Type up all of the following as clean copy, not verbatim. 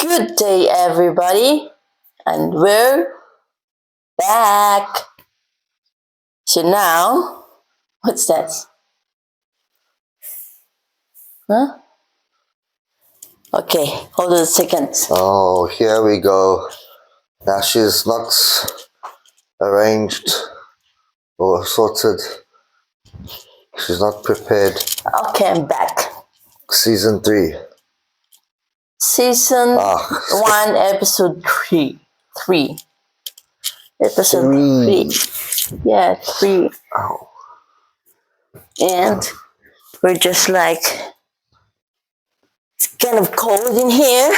Good day, everybody, and we're back. So now, what's that? Huh? Okay, hold on a second. Oh, here we go. Now she's not arranged or sorted. She's not prepared. Okay, I'm back. Season 3. Season 1, episode 3. 3. Episode 3. Yeah, 3. Ow. And we're just like, it's kind of cold in here.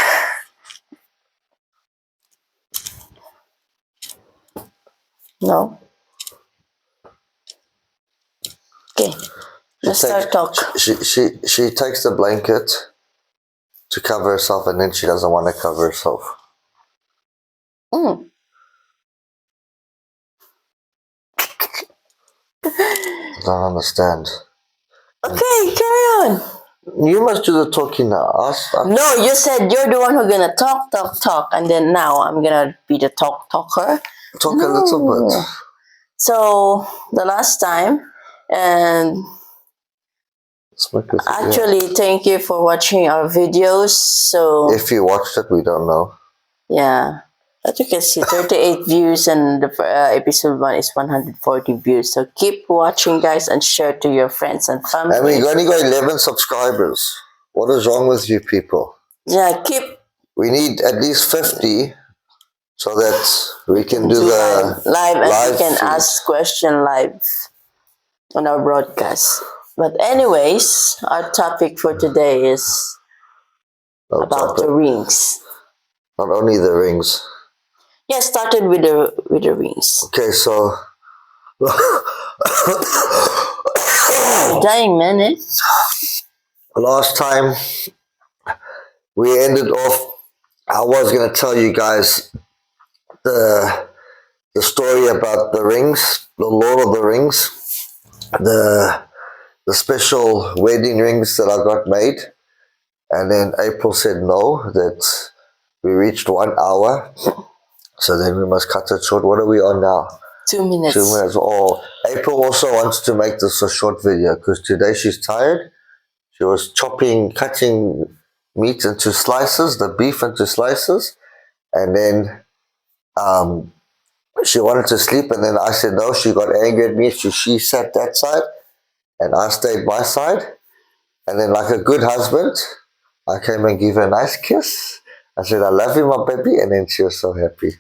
No? Okay, let's start talk. She takes the blanket to cover herself, and then she doesn't want to cover herself. Mm. I don't understand. Okay, carry on. You must do the talking now. No, you said you're the one who's gonna talk, and then now I'm gonna be the talker. Talk a little bit. So the last time, and actually, thank you for watching our videos. So if you watched it, we don't know. Yeah, as you can see, 38 views, and the episode 1 is 140 views. So keep watching, guys, and share to your friends and family. And we only got 11 subscribers. What is wrong with you people? Yeah, we need at least 50 so that we can do the live and we can ask question live on our broadcast. But anyways, our topic for today is about the rings. Not only the rings. Yeah, started with the rings. Okay, so dying man. Last time we ended off, I was gonna tell you guys the story about the rings, the Lord of the Rings, the special wedding rings that I got made, and then April said no, that we reached 1 hour, so then we must cut it short. What are we on now? 2 minutes. 2 minutes. Oh, April also wants to make this a short video because today she's tired. She was cutting meat into slices, the beef into slices, and then she wanted to sleep, and then I said no. She got angry at me. She sat that side, and I stayed my side. And then, like a good husband, I came and gave her a nice kiss. I said, I love you, my baby. And then she was so happy.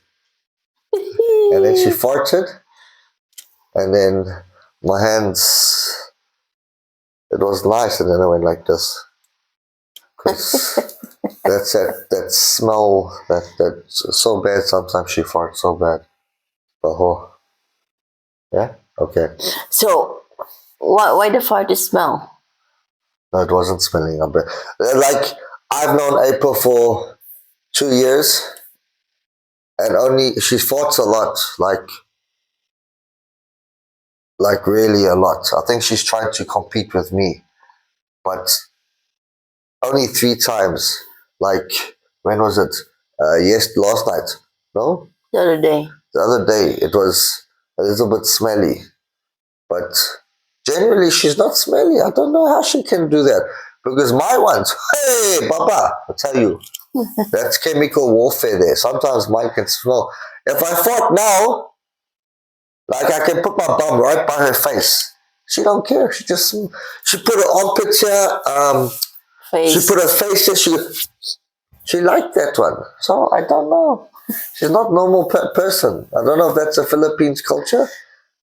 And then she farted. And then my hands, it was nice. And then I went like this. Because that smell, that's so bad. Sometimes she farts so bad. Oh. Yeah? Okay. So, why the fart smell? No, it wasn't smelling up. Like, I've known April for 2 years, and she farts a lot, like really a lot. I think she's trying to compete with me, but only 3 times. Like, when was it? Last night. No? The other day. The other day, it was a little bit smelly, but generally she's not smelly. I don't know how she can do that. Because my ones, hey, Papa, I tell you, that's chemical warfare there. Sometimes mine can smell. If I fart now, like I can put my bum right by her face. She don't care. She put her armpit here. She put her face here. She liked that one. So I don't know. She's not normal person. I don't know if that's a Philippines culture,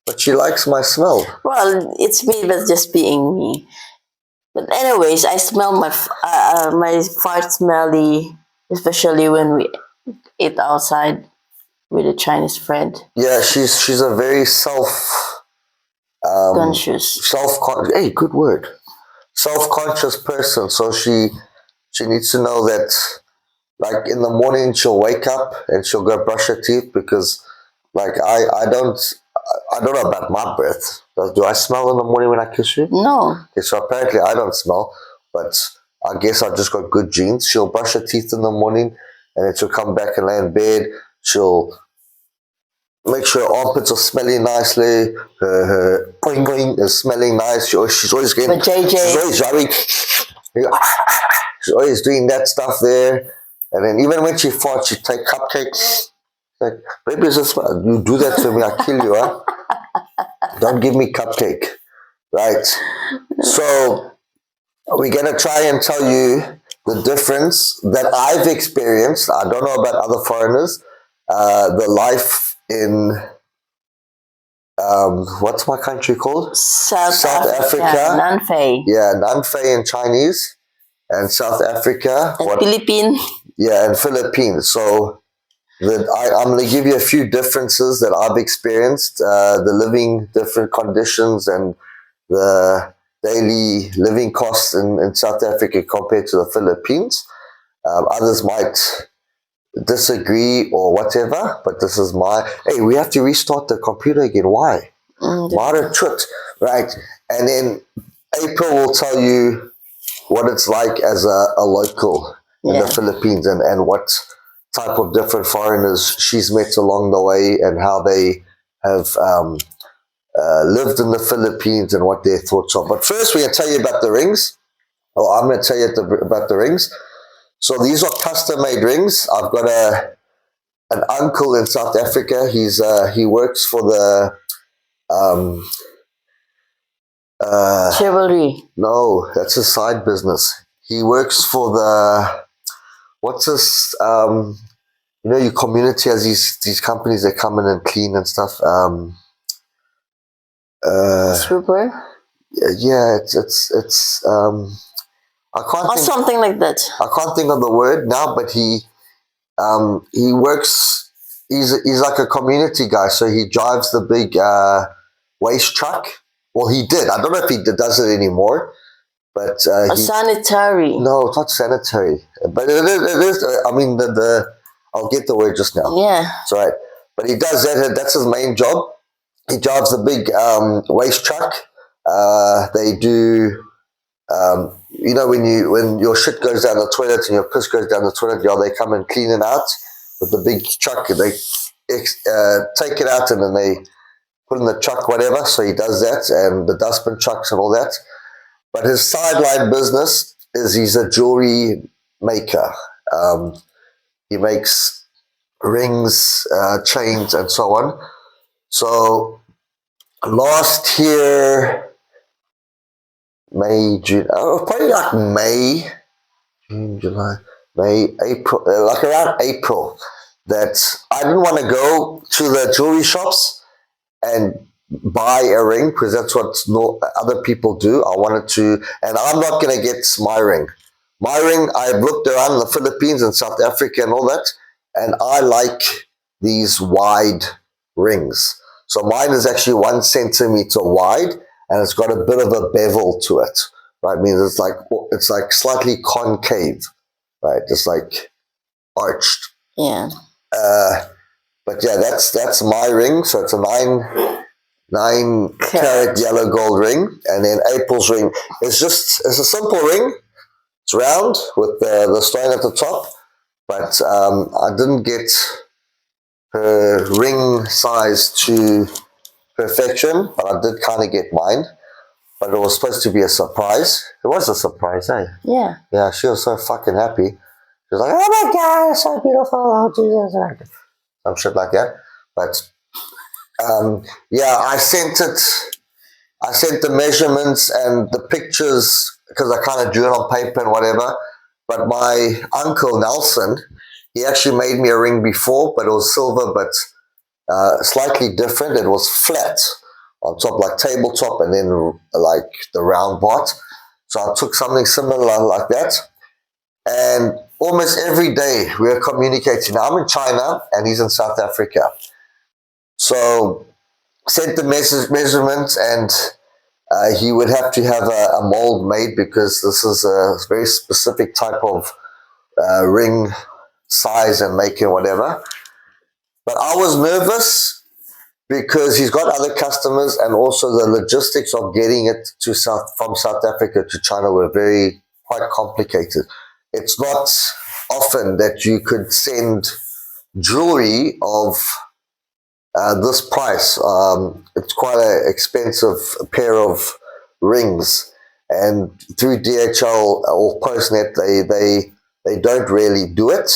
but she likes my smell. Well, it's me that's just being me. But anyways, I smell my fart smelly, especially when we eat outside with a Chinese friend. Yeah, she's a very conscious. Hey, good word. Self-conscious person. So she needs to know that, like, in the morning she'll wake up and she'll go brush her teeth because, like, I don't know about my breath. Do I smell in the morning when I kiss you? No. Okay, so apparently I don't smell. but I guess I just got good genes. She'll brush her teeth in the morning, and then she'll come back and lay in bed. She'll make sure her armpits are smelling nicely. Her boing boing is smelling nice. She's always getting. But JJ, She's always rubbing. She's always doing that stuff there. And then even when she farts, she take cupcakes. Like, baby, you do that to me, I'll kill you, huh? Don't give me cupcake. Right. So we're gonna try and tell you the difference that I've experienced. I don't know about other foreigners. The life in what's my country called? South Africa. Nanfei, Yeah, Nanfei in Chinese, and South Africa. and Philippines. Yeah, and Philippines. So I'm going to give you a few differences that I've experienced, the living different conditions and the daily living costs in South Africa compared to the Philippines. Others might disagree or whatever, but this is hey, we have to restart the computer again. Why? Mara trut, right? And then April will tell you what it's like as a local in the Philippines and what type of different foreigners she's met along the way and how they have lived in the Philippines and what their thoughts are. But first, we're going to tell you about the rings. I'm going to tell you about the rings. So these are custom-made rings. I've got an uncle in South Africa. He works for the Chivalry. no, that's a side business. He works for the what's this? Your community has these companies that come in and clean and stuff. Super. Yeah, it's I can't Or think, something like that. I can't think of the word now, but he works. He's like a community guy, so he drives the big waste truck. Well, he did. I don't know if he does it anymore, but Sanitary. no, it's not sanitary. But it is. I mean, I'll get the word just now. Yeah. That's right. But he does that. That's his main job. He drives the big waste truck. They do. When your shit goes down the toilet and your piss goes down the toilet, they come and clean it out with the big truck. They take it out and then they put in the truck, whatever. So he does that, and the dustbin trucks and all that. But his sideline business is he's a jewelry maker. He makes rings, chains, and so on. So last year, May, June, probably like May, June, July, May, April, like around April, that I didn't want to go to the jewelry shops and buy a ring because that's what other people do. I wanted to, and I'm not going to get my ring. My ring, I've looked around in the Philippines and South Africa and all that, and I like these wide rings. So mine is actually 1 centimeter wide, and it's got a bit of a bevel to it. Right? I mean, it's like slightly concave, right? Just like arched. Yeah. But yeah, that's my ring. So it's a 9 carat yellow gold ring, and then April's ring. It's a simple ring. It's round with the stone at the top, but I didn't get her ring size to perfection, but I did kind of get mine. But it was supposed to be a surprise. It was a surprise, eh? Yeah. Yeah, she was so fucking happy. She was like, "Oh my God, it's so beautiful! Oh Jesus!" Some shit like that. But yeah, I sent the measurements and the pictures because I kind of drew it on paper and whatever. But my uncle Nelson, he actually made me a ring before, but it was silver, but slightly different. It was flat on top, like tabletop, and then like the round part. So I took something similar like that. And almost every day we are communicating. Now I'm in China and he's in South Africa. So sent the measurements, and he would have to have a mold made because this is a very specific type of ring size and making whatever. But I was nervous because he's got other customers, and also the logistics of getting it from South Africa to China were very quite complicated. It's not often that you could send jewelry of this price. It's quite an expensive pair of rings, and through DHL or Postnet, they don't really do it.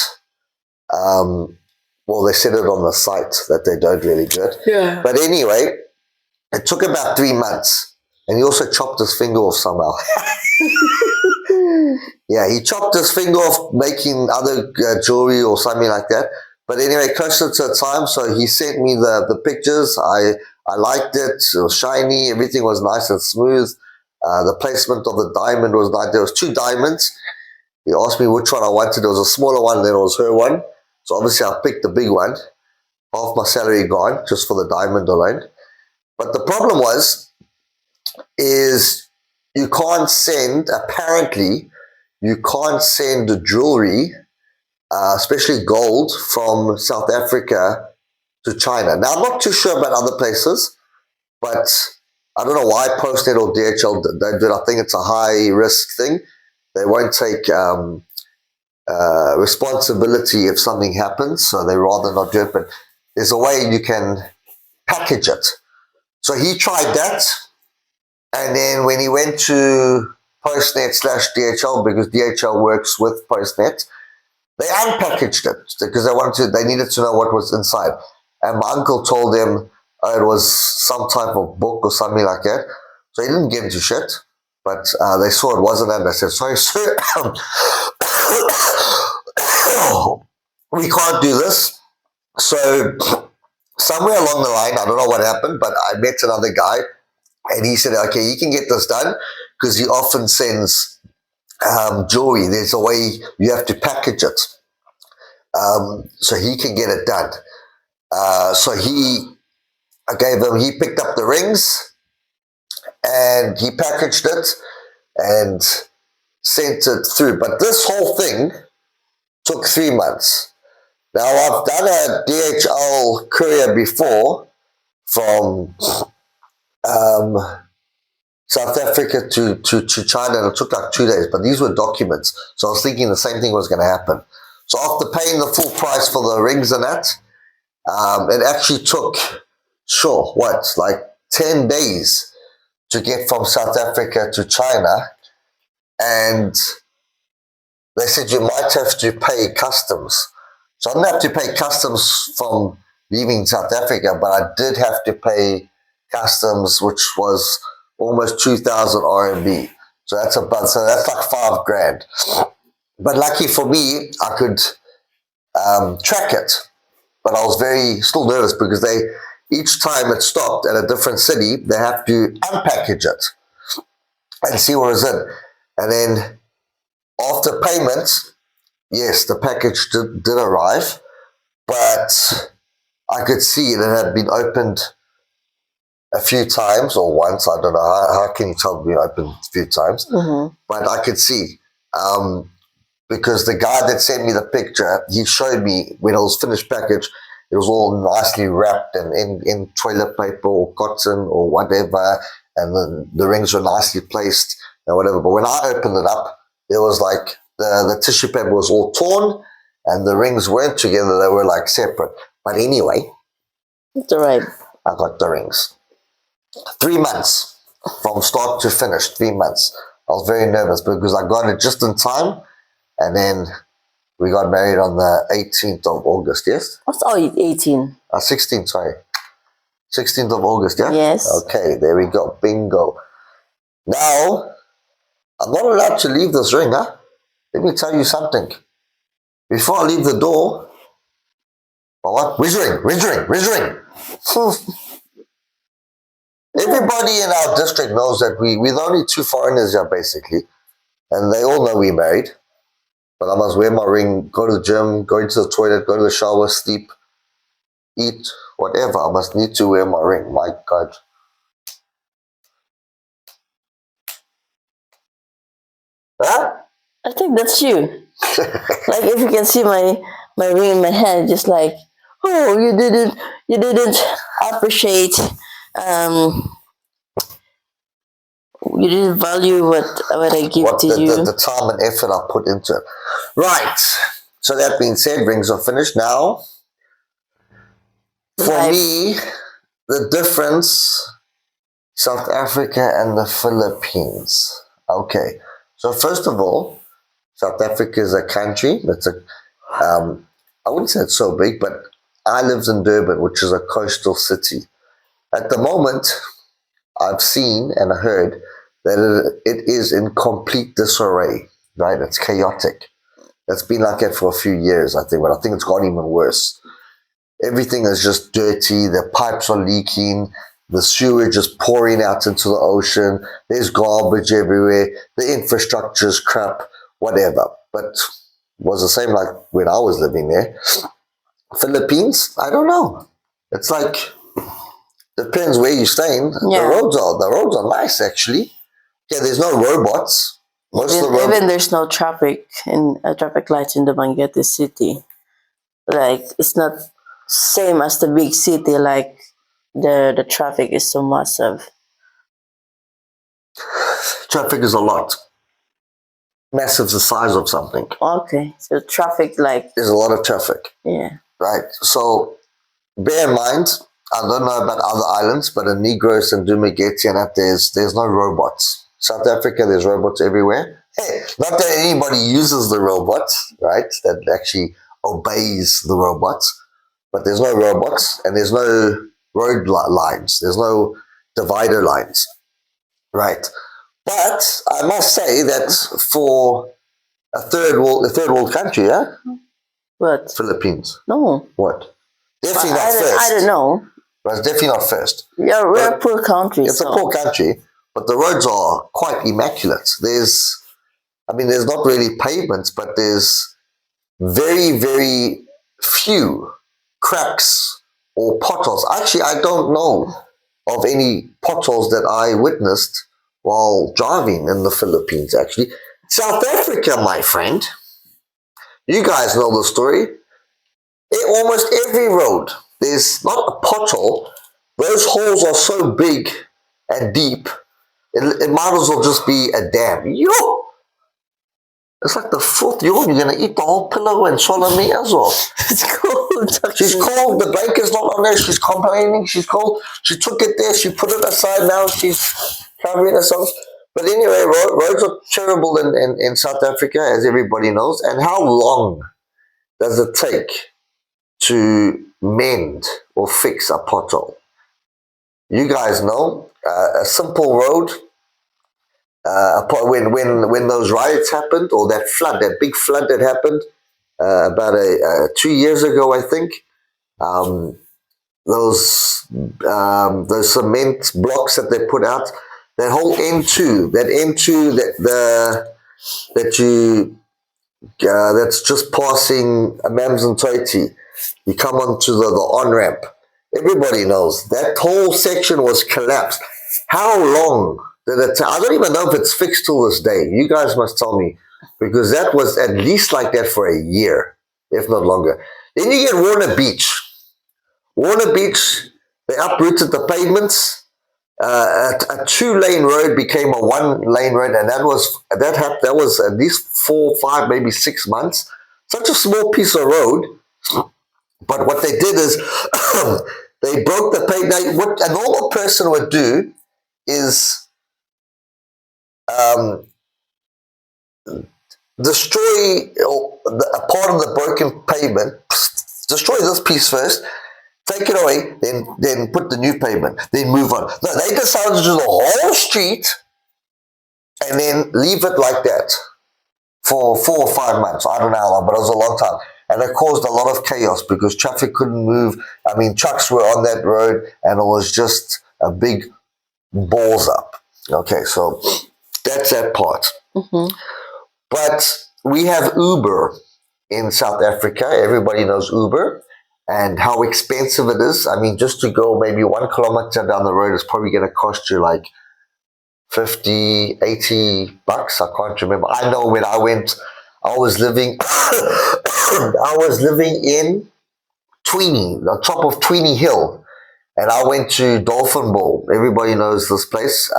Well, they said it on the site that they don't really do it. Yeah. But anyway, it took about 3 months, and he also chopped his finger off somehow. Yeah, he chopped his finger off making other jewelry or something like that. But anyway, closer to the time, so he sent me the pictures. I liked it. It was shiny. Everything was nice and smooth. The placement of the diamond was nice. There was 2 diamonds. He asked me which one I wanted. There was a smaller one, then it was her one. So obviously I picked the big one. Half my salary gone just for the diamond alone. But the problem is you can't send, apparently, you can't send jewelry, especially gold, from South Africa to China. Now, I'm not too sure about other places, but I don't know why Postnet or DHL don't do it. I think it's a high risk thing. They won't take responsibility if something happens, so they rather not do it. But there's a way you can package it. So he tried that, and then when he went to Postnet / DHL, because DHL works with Postnet, they unpackaged it because they needed to know what was inside. And my uncle told them it was some type of book or something like that. So he didn't get into shit, but they saw it wasn't, and they said, "Sorry, sir, we can't do this." So somewhere along the line, I don't know what happened, but I met another guy, and he said, "Okay, you can get this done," because he often sends jewelry. There's a way you have to package it, so he can get it done. So he picked up the rings and he packaged it and sent it through. But this whole thing took 3 months. Now, I've done a DHL courier before from South Africa to China, and it took like 2 days, but these were documents. So I was thinking the same thing was going to happen. So after paying the full price for the rings and that, it actually took, like 10 days to get from South Africa to China. And they said you might have to pay customs. So I didn't have to pay customs from leaving South Africa, but I did have to pay customs, which was almost 2,000 RMB. So that's like 5 grand. But lucky for me, I could track it. But I was still nervous because each time it stopped at a different city, they have to unpackage it and see what is in. And then after payment, yes, the package did arrive, but I could see it had been opened a few times or once. I don't know. How can you tell it been opened a few times? Mm-hmm. But I could see. Because the guy that sent me the picture, he showed me when it was finished package, it was all nicely wrapped and in toilet paper or cotton or whatever, and the rings were nicely placed and whatever. But when I opened it up, it was like the tissue paper was all torn and the rings weren't together, they were like separate. But anyway, It's all right. I got the rings. 3 months from start to finish, 3 months. I was very nervous because I got it just in time. And then we got married on the 18th of August, yes? What's 18? 16th, sorry. 16th of August, yeah? Yes. Okay, there we go. Bingo. Now, I'm not allowed to leave this ring, huh? Let me tell you something. Before I leave the door, what? Where's your ring? Where's your ring? Where's your ring? Everybody in our district knows that we're the only 2 foreigners here, basically. And they all know we're married. But I must wear my ring, go to the gym, go into the toilet, go to the shower, sleep, eat, whatever. I must need to wear my ring. My God. Huh? I think that's you. Like if you can see my ring in my hand, just like, oh, you didn't appreciate You didn't value what I give what to you. the time and effort I put into it. Right. So that being said, rings are finished. Now, for Life. me, the difference, South Africa and the Philippines. Okay. So first of all, South Africa is a country that's I wouldn't say it's so big, but I lived in Durban, which is a coastal city. At the moment, I've seen and heard that it is in complete disarray, right? It's chaotic. It's been like that for a few years, I think, but I think it's gotten even worse. Everything is just dirty, the pipes are leaking, the sewage is pouring out into the ocean, there's garbage everywhere, the infrastructure is crap, whatever. But it was the same like when I was living there. Philippines, I don't know. It's like depends where you're staying. Yeah. The roads are nice actually. Yeah, there's no robots. Most of the roads, Even there's no traffic in traffic lights in the Banguete city. Like it's not same as the big city. Like the traffic is so massive. traffic is a lot. Massive the size of something. Okay, so traffic like There's a lot of traffic. yeah. Right. So bear in mind, I don't know about other islands, but in Negros and Dumaguete and that there's no robots. South Africa, there's robots everywhere. Hey, not that anybody uses the robots, right? That actually obeys the robots, but there's no robots and there's no road lines. There's no divider lines, right? But I must say that for a third world country, yeah, But Philippines. no, What? Definitely not first. I don't know. But it's definitely not first. Yeah, we're a But poor country. it's so. a poor country, but the roads are quite immaculate. There's not really pavements, but there's very, very few cracks or potholes. Actually, I don't know of any potholes that I witnessed while driving in the Philippines, actually. South Africa, my friend, you guys know the story. Almost every road, there's not a pothole. Those holes are so big and deep, it might as well just be a dam. Yo! It's like the fourth yawn. You're going to eat the whole pillow and swallow me as well. It's cold. She's cold. The blanket's not on there. She's complaining. She's cold. She took it there. She put it aside. Now she's covering herself. But anyway, roads are terrible in South Africa, as everybody knows. And how long does it take to mend or fix a pothole? You guys know a simple road. When those riots happened, or that big flood that happened about 2 years ago, I think. Those cement blocks that they put out, that whole N2, that's just passing Mams and Toiti. You come onto the on ramp. Everybody knows that whole section was collapsed. How long did it take? I don't even know if it's fixed till this day. You guys must tell me, because that was at least like that for a year, if not longer. Then you get Warner Beach. Warner Beach, they uprooted the pavements. A 2-lane road became a 1-lane road, and that was at least 4, 5, maybe 6 months. Such a small piece of road. But what they did is they broke the pavement. What a normal person would do is destroy a part of the broken pavement, destroy this piece first, take it away, then put the new pavement, then move on. No, they decided to do the whole street and then leave it like that for 4 or 5 months. I don't know how long, but it was a long time. And it caused a lot of chaos because traffic couldn't move. I mean, trucks were on that road and it was just a big balls up. Okay, so that's that part. Mm-hmm. But we have Uber in South Africa. Everybody knows Uber and how expensive it is. I mean, just to go maybe 1 kilometer down the road is probably going to cost you like 50, 80 bucks. I can't remember. I know when I went, I was living in Tweenie, the top of Tweenie Hill. And I went to Dolphin Ball. Everybody knows this place.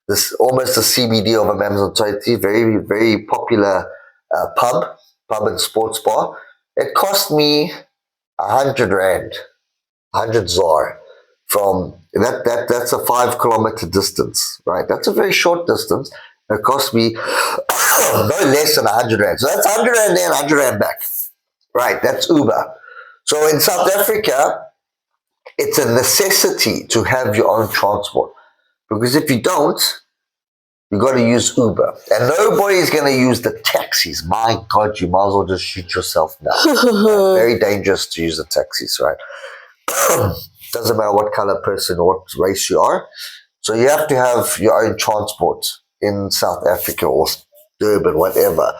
this almost the CBD of Amazon 20, very, very popular pub and sports bar. It cost me 100 rand, 100 ZAR from that's a 5 kilometer distance, right? That's a very short distance. It cost me no less than 100 rand. So that's 100 rand there, 100 rand back. Right, that's Uber. So in South Africa, it's a necessity to have your own transport. Because if you don't, you got to use Uber. And nobody's going to use the taxis. My God, you might as well just shoot yourself now. Very dangerous to use the taxis, right? Doesn't matter what color person or what race you are. So you have to have your own transport in South Africa or Durban, whatever.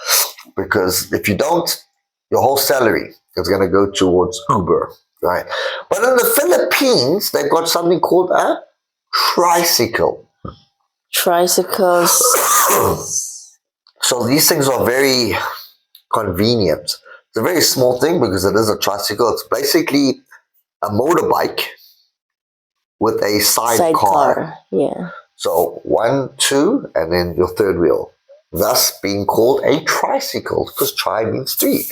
Because if you don't, your whole salary is going to go towards Uber, right? But in the Philippines, they've got something called a tricycle. Tricycles. So these things are very convenient. It's a very small thing because it is a tricycle. It's basically a motorbike with a sidecar. Yeah. So 1, 2, and then your third wheel. Thus being called a tricycle because tri means 3.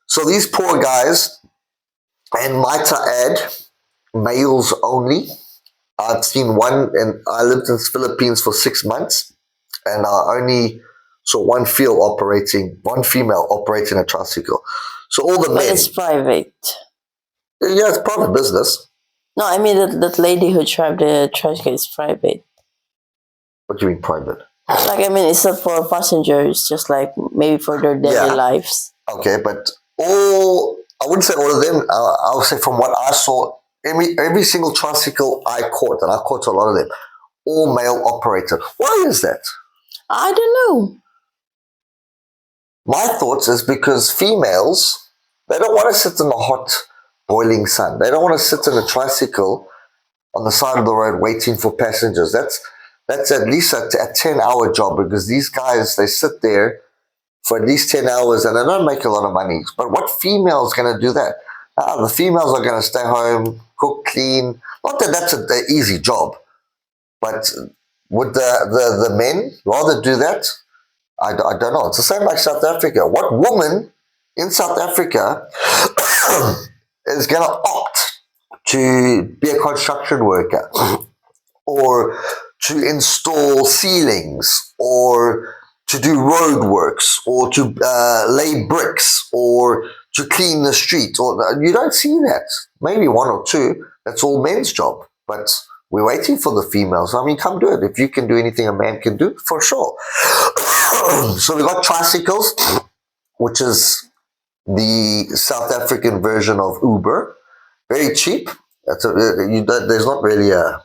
So these poor guys, and might I add, males only. I've seen one, and I lived in the Philippines for 6 months, and I only saw one female operating a tricycle. So all the But men, it's private. yeah, it's private business. No, I mean that lady who drives the tricycle is private. What do you mean private? Like, I mean, it's not for passengers, just like maybe for their daily lives. Okay, but I wouldn't say all of them. I'll say from what I saw, every single tricycle I caught, and I caught a lot of them, all male operated. Why is that? I don't know. My thoughts is because females, they don't want to sit in the hot, boiling sun. They don't want to sit in a tricycle on the side of the road waiting for passengers. That's at least a 10-hour job because these guys, they sit there for at least 10 hours and they don't make a lot of money. But what female is going to do that? The females are going to stay home, cook, clean. Not that that's an easy job, but would the men rather do that? I don't know. It's the same like South Africa. What woman in South Africa is going to opt to be a construction worker or to install ceilings or to do road works or to lay bricks or to clean the street? Or you don't see that. Maybe 1 or 2. That's all men's job. But we're waiting for the females. I mean, come do it. If you can do anything a man can do, for sure. So we got tricycles, which is the South African version of Uber. Very cheap. There's not really a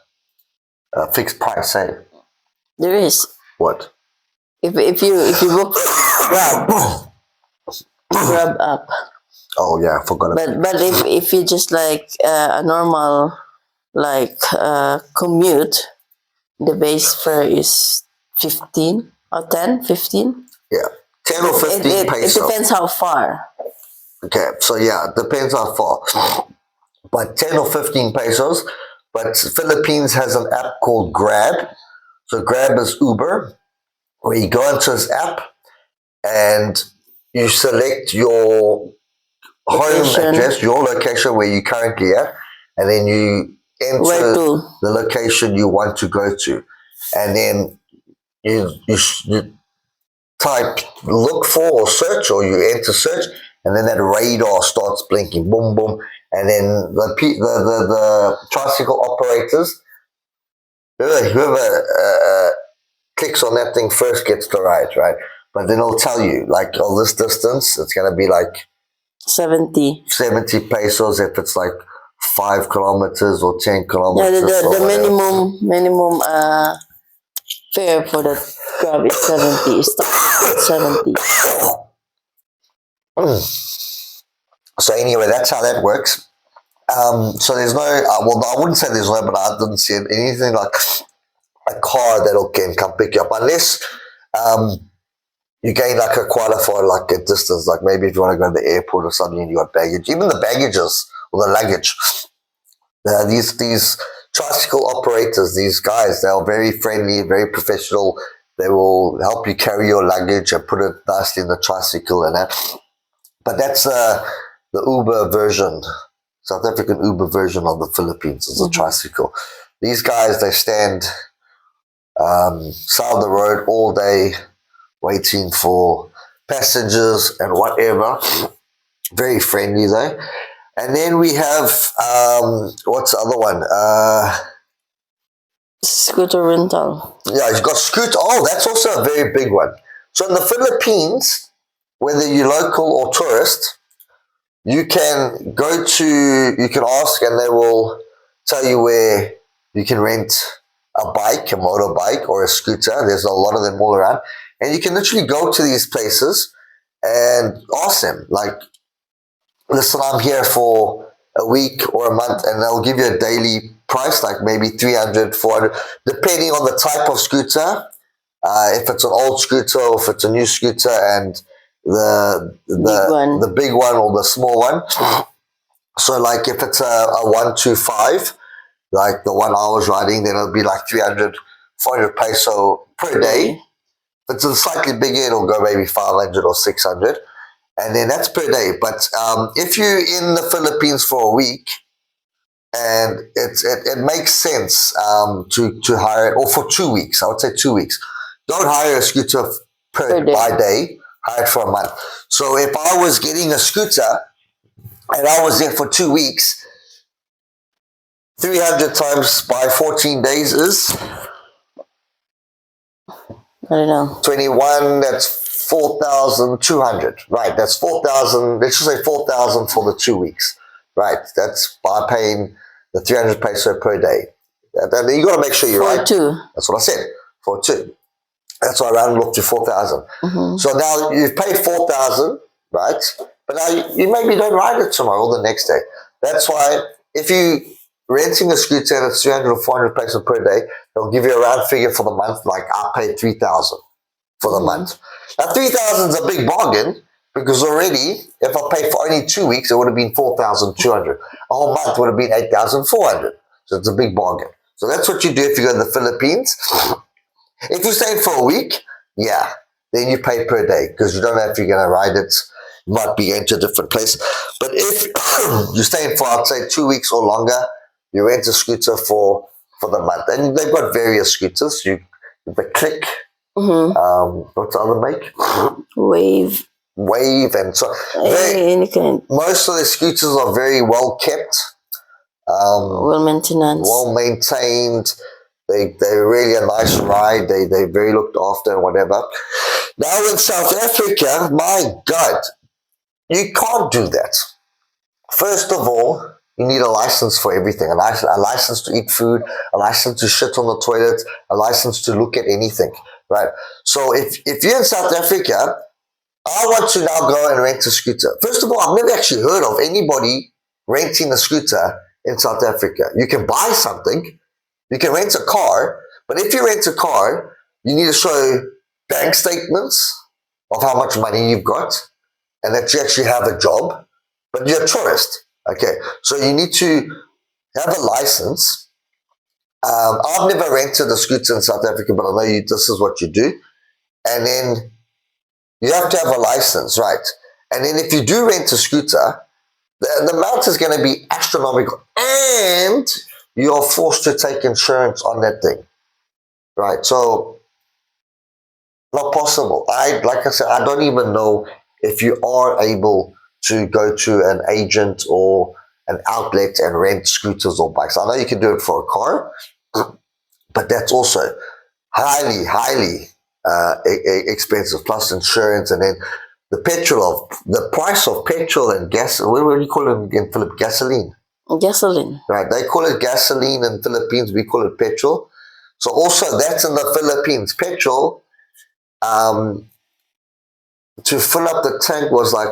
fixed price, eh? There is. What? If you book Grab up. Oh yeah, I forgot about But if you just like a normal like commute, the base fare is 15 or 10, 15. Yeah, 10 or 15 It pesos. depends how far. Okay, so yeah, it depends how far. But 10 or 15 pesos. But Philippines has an app called Grab. So Grab is Uber, where you go into this app and you select your Location. home address, your location where you currently at, and then you enter the location you want to go to. And then you type look for or search, or you enter search, and then that radar starts blinking, boom, boom, and then the tricycle operators, whoever clicks on that thing first gets the ride, right? But then it'll tell you, like, oh, this distance, it's going to be like 70 pesos if it's like 5 kilometers or 10 kilometers. Yeah, the minimum fare for the Grab is 70. It starts at 70. So anyway, that's how that works. So there's no, well, I wouldn't say there's no, but I didn't see anything like a car that'll can come pick you up unless you gain like quite a far like a distance, like maybe if you want to go to the airport or something and you got baggage, even the baggages or the luggage. These tricycle operators, these guys, they are very friendly, very professional. They will help you carry your luggage and put it nicely in the tricycle and that. But that's the Uber version, South African Uber version of the Philippines is a tricycle. These guys, they stand side of the road all day waiting for passengers and whatever. Very friendly though. And then we have, what's the other one? Scooter rental. Yeah, you've got Scoot. Oh, that's also a very big one. So in the Philippines, whether you're local or tourist, you can you can ask and they will tell you where you can rent a bike, a motorbike or a scooter. There's a lot of them all around. And you can literally go to these places and ask them, like, listen, I'm here for a week or a month, and they'll give you a daily price, like maybe 300, 400, depending on the type of scooter. If it's an old scooter or if it's a new scooter, and the big one or the small one. So like if it's a 125, like the one I was riding, then it'll be like 300, 400 peso per day. If it's a slightly bigger, it'll go maybe 500 or 600. And then that's per day. But if you're in the Philippines for a week, and it makes sense to hire it, or for 2 weeks, I would say 2 weeks. Don't hire a scooter per day. By day, hire it for a month. So if I was getting a scooter and I was there for 2 weeks, 300 times by 14 days is? I don't know. 21, that's 4,200. Right, that's 4,000, let's just say 4,000 for the 2 weeks. Right, that's by paying the 300 peso per day. And you got to make sure you're right. For two. That's what I said, for two. That's why I rounded up to 4,000. So now you've paid 4,000, right? But now you maybe don't ride it tomorrow or the next day. That's why if you renting a scooter and it's 300 or 400 pesos per day, they'll give you a round figure for the month, like I paid 3,000 for the month. Now 3,000 is a big bargain because already, if I paid for only 2 weeks, it would have been 4,200. A whole month would have been 8,400. So it's a big bargain. So that's what you do if you go to the Philippines. If you're staying for a week, yeah, then you pay per day because you don't know if you're going to ride it. You might be going to a different place. But if you're staying for, I'd say, 2 weeks or longer, you rent a scooter for the month. And they've got various scooters. The Click, what's the other make? Wave, and so most of the scooters are very well kept. Well maintained. They're really a nice ride. They're very looked after and whatever. Now in South Africa, my God, you can't do that. First of all, you need a license for everything. A license to eat food, a license to shit on the toilet, a license to look at anything, right? So if you're in South Africa, I want to now go and rent a scooter. First of all, I've never actually heard of anybody renting a scooter in South Africa. You can buy something, you can rent a car, but if you rent a car, you need to show bank statements of how much money you've got and that you actually have a job, but you're a tourist. Okay, so you need to have a license. I've never rented a scooter in South Africa, but I know this is what you do. And then you have to have a license, right? And then if you do rent a scooter, the amount is going to be astronomical. And you're forced to take insurance on that thing, right? So, not possible. Like I said, I don't even know if you are able to go to an agent or an outlet and rent scooters or bikes. I know you can do it for a car, but that's also highly, highly expensive, plus insurance, and then the price of petrol and gas. What do you call it again, Philip? Gasoline. Gasoline. Right. They call it gasoline in the Philippines. We call it petrol. So also that's in the Philippines. Petrol, to fill up the tank was like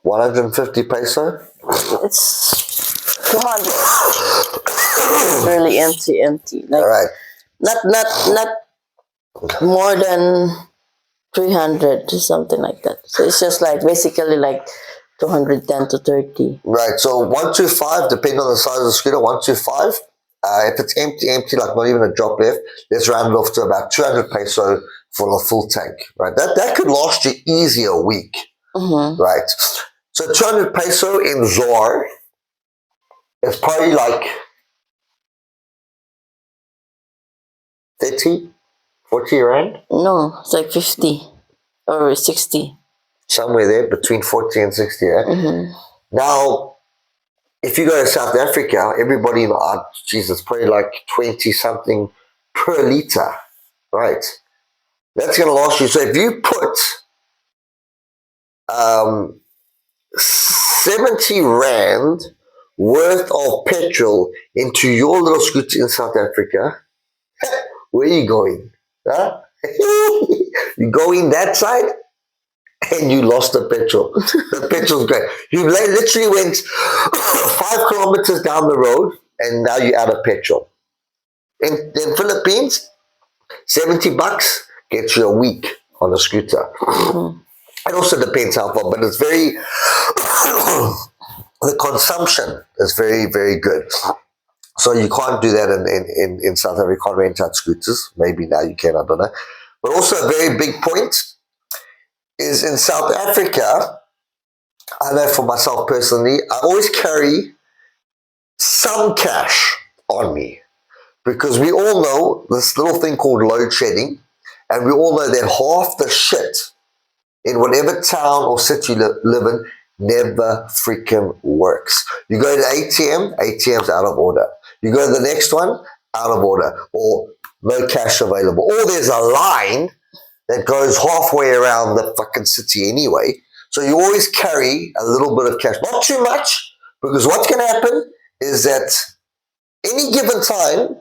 150 peso. It's 200. Really empty. Like, all right. Not more than 300 or something like that. So it's just like basically like 210 to 30. Right. So 125, depending on the size of the scooter, 125 If it's empty, like not even a drop left, let's round it off to about 200 peso for a full tank, right? That could last you easy a week, right? So 200 peso in ZAR is probably like 30, 40 rand, No, it's like 50 or 60. somewhere there between 40 and 60 rand. Now, if you go to South Africa, everybody, Jesus, probably like 20 something per liter, right? That's going to last you. So if you put 70 rand worth of petrol into your little scooter in South Africa, where are you going? Huh? You go in that side and you lost the petrol. The petrol's great. You literally went 5 kilometers down the road and now you're out of petrol. In Philippines, 70 bucks gets you a week on a scooter. It also depends how far, but it's very, the consumption is very, very good. So you can't do that in South Africa. You can't rent out scooters. Maybe now you can, I don't know. But also a very big point is in South Africa, I know for myself personally, I always carry some cash on me because we all know this little thing called load shedding, and we all know that half the shit in whatever town or city you live in never freaking works. You go to ATM's out of order. You go to the next one, out of order, or no cash available. Or there's a line that goes halfway around the fucking city anyway. So you always carry a little bit of cash. Not too much, because what's going to happen is that any given time,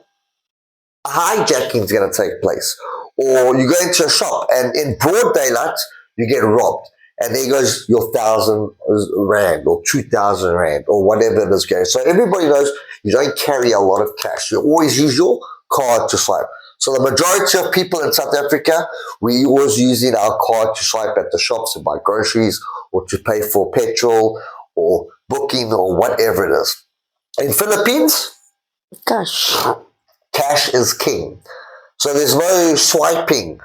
a hijacking is going to take place. Or you go into a shop and in broad daylight, you get robbed. And there goes your 1,000 rand or 2,000 rand or whatever it is going. So everybody knows you don't carry a lot of cash. You always use your card to swipe. So the majority of people in South Africa, we always using our card to swipe at the shops to buy groceries or to pay for petrol or booking or whatever it is. In Philippines, cash is king. So there's no swiping.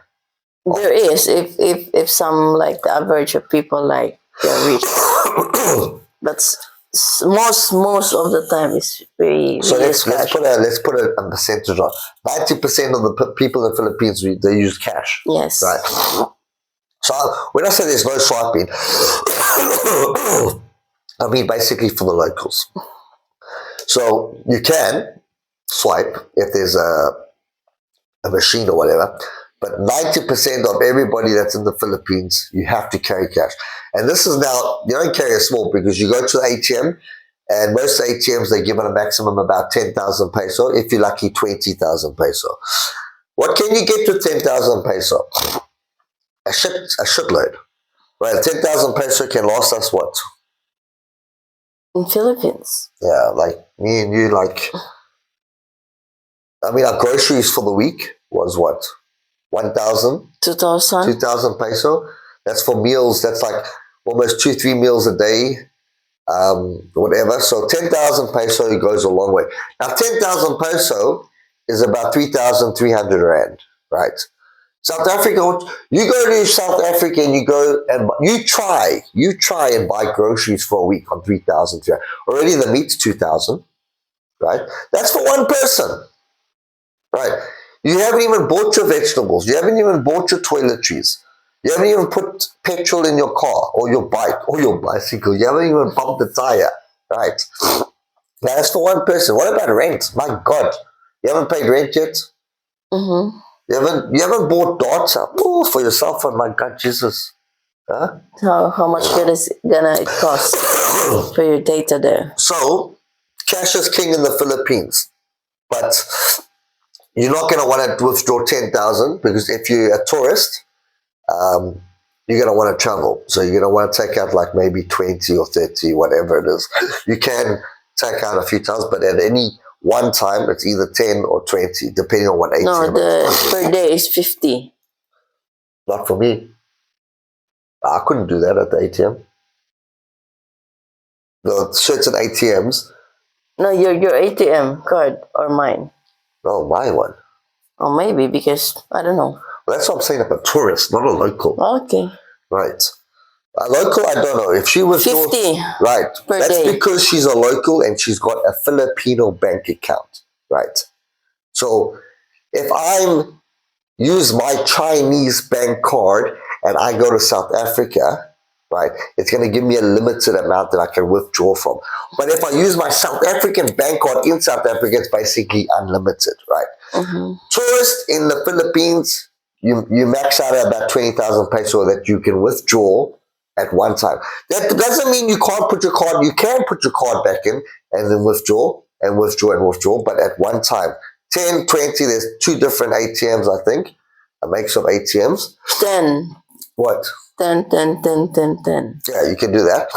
There is if some like the average of people like they're rich, but most of the time it's very. So let's put a percentage on. 90% of the people in the Philippines they use cash. Yes. Right. So when I say there's no swiping, I mean basically for the locals. So you can swipe if there's a machine or whatever. But 90% of everybody that's in the Philippines, you have to carry cash. And this is now, you don't carry a small because you go to the ATM and most ATMs, they give it a maximum about 10,000 peso. If you're lucky, 20,000 peso. What can you get with 10,000 peso? A shitload. Right, 10,000 peso can last us what? In Philippines? Yeah, like me and you, like, I mean, our groceries for the week was what? 1,000? 2,000 peso. That's for meals. That's like almost 2-3 meals a day, whatever. So 10,000 peso goes a long way. Now 10,000 peso is about 3,300 rand, right? South Africa, you go to South Africa and you try and buy groceries for a week on 3,000. Already the meat's 2,000, right? That's for one person, right? You haven't even bought your vegetables. You haven't even bought your toiletries. You haven't even put petrol in your car or your bike or your bicycle. You haven't even pumped the tire, right? That's for one person. What about rent? My God, you haven't paid rent yet? Mm-hmm. You haven't bought data for yourself, and my God, Jesus. Huh? How much is it gonna cost for your data there? So, cash is king in the Philippines, but you're not going to want to withdraw 10,000 because if you're a tourist, you're going to want to travel. So you're going to want to take out like maybe 20 or 30, whatever it is. You can take out a few times, but at any one time, it's either 10 or 20, depending on what ATM. No, the per day is 50. Not for me. I couldn't do that at the ATM. The certain ATMs, No, your ATM card or mine. No, my one. Or maybe because I don't know. Well, that's what I'm saying about tourist, not a local. Okay. Right. A local, I don't know. If she was 50 right, per that's day. because she's a local and she's got a Filipino bank account. Right. So if I'm use my Chinese bank card and I go to South Africa, right, it's going to give me a limited amount that I can withdraw from. But if I use my South African bank card in South Africa, it's basically unlimited, right? Mm-hmm. Tourist in the Philippines, you max out at about 20,000 peso that you can withdraw at one time. That doesn't mean you can't put your card, you can put your card back in and then withdraw and withdraw and withdraw, but at one time. 10, 20, there's two different ATMs, I think. A mix of ATMs. 10. What? 10, 10, 10, 10, 10. Yeah, you can do that.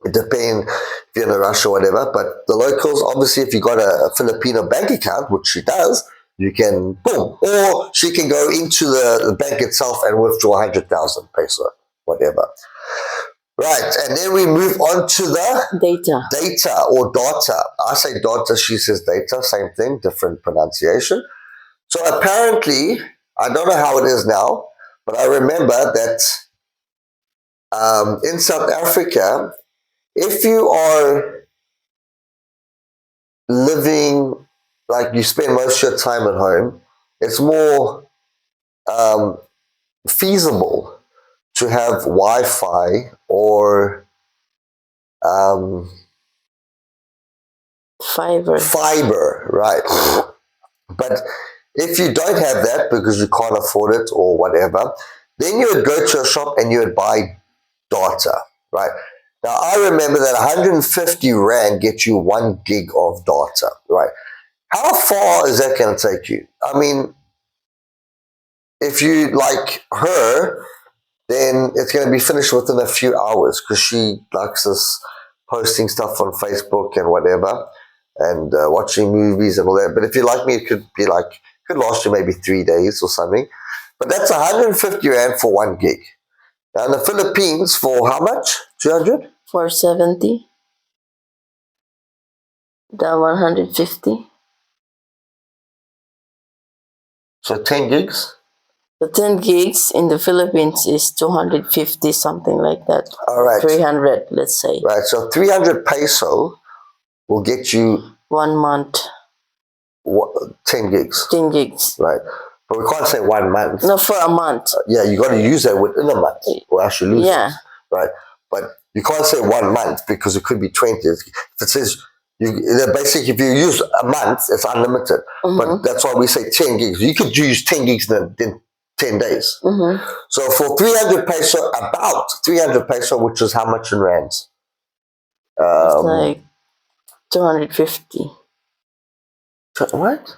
It depends if you're in a rush or whatever. But the locals, obviously, if you got a Filipino bank account, which she does, you can, boom. Or she can go into the bank itself and withdraw 100,000 peso, whatever. Right, and then we move on to the data or data. I say data, she says data, same thing, different pronunciation. So apparently, I don't know how it is now, but I remember that in South Africa, if you are living, like you spend most of your time at home, it's more feasible to have Wi-Fi or fiber, right? But if you don't have that because you can't afford it or whatever, then you would go to a shop and you would buy data, right? Now, I remember that 150 Rand gets you 1 gig of data, right? How far is that going to take you? I mean, if you like her, then it's going to be finished within a few hours because she likes this posting stuff on Facebook and whatever and watching movies and all that. But if you like me, it could be like, could last you maybe 3 days or something. But that's 150 Rand for 1 gig. Now in the Philippines, for how much? 200? 470. The 150. So 10 gigs? The 10 gigs in the Philippines is 250, something like that. All right. 300, let's say. Right, so 300 peso will get you 1 month. 10 gigs. 10 gigs. Right. But we can't say 1 month. No, for a month. Yeah, you got to use that within a month or else you lose it. Right. But you can't say 1 month because it could be 20. If it says, basically, if you use a month, it's unlimited. Mm-hmm. But that's why we say 10 gigs. You could use 10 gigs in 10 days. Mm-hmm. So for 300 peso, about 300 peso, which is how much in rands? It's like 250. What?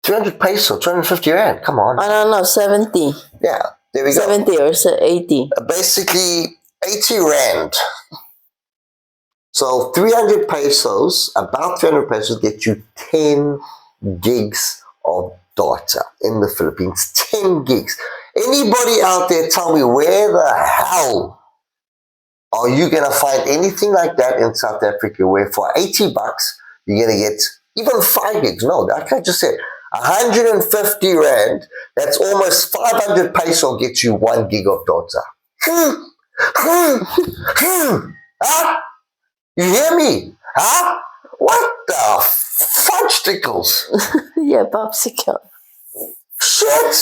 300 peso, 250 Rand. Come on. I don't know, 70. Yeah, there we go. 70 or 80. Basically, 80 Rand. So 300 pesos, about 300 pesos, get you 10 gigs of data in the Philippines. 10 gigs. Anybody out there tell me where the hell are you going to find anything like that in South Africa where for 80 bucks, you're going to get even 5 gigs? No, like I just said, 150 Rand, that's almost 500 peso gets you 1 gig of data. Huh? You hear me? Huh? What the fudge stickles? Yeah, popsicle. Shit.